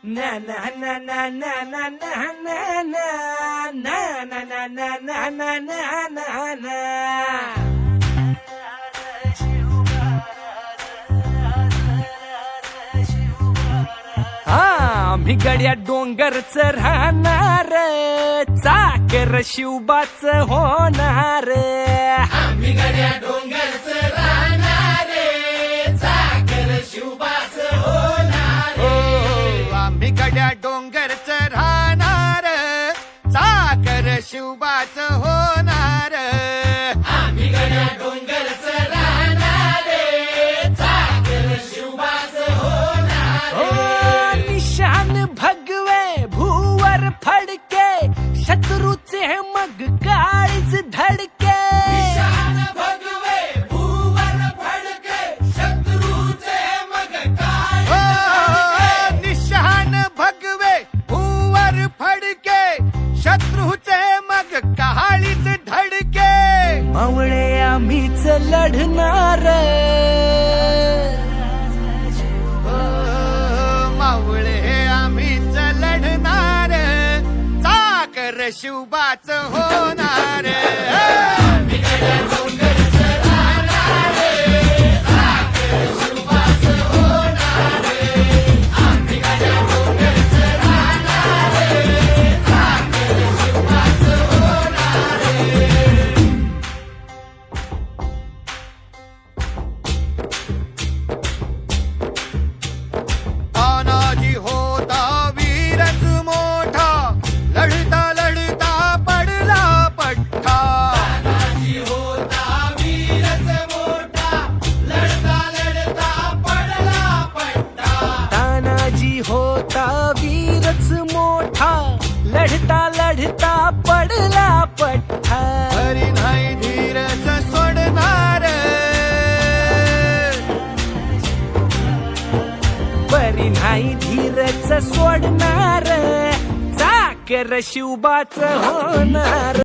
na na na na na na na na na na na na na na na na na. आम्ही गड्या डोंगरच राहणार, चाकर शिवबाच होणार. आम्ही गड्या डोंगरच राहणार, चाकर शिवबाच होणार. आम्ही गड्या डोंगरच राहणार, चाकर शिवबाच होणार. आम्ही गड्या डोंगरच राहणार, चाकर शिवबाच होणार. निशान भगवे भूवर फडके, शत्रूचे मग काळीच धडके. निशान भगवे भूवर फडके, शत्रूचे मग काळीच धडके. निशान भगवे भूवर फडके, शत्रूचे मग काळीच धडके. मावळे आम्हीच लढणार, मावळे आम्हीच लढणार, चाकर शिवबाच होणार. आम्ही गड्या डोंगरच राहणार, चाकर शिवबाच होणार. आम्ही गड्या डोंगरच राहणार, चाकर शिवबाच होणार. तानाजी होता वीरच मोठा, लढता लढता पडला पठ्ठा. तानाजी होता वीरच मोठा, लढता लढता पडला पट्टा. तानाजी होता वीरच मोठा, लढता लढता पडला पठ्ठा. हरी नाही धीरच सोडणार, परी नाही धीरच सोडणार, चाकर शिवबाच होणार.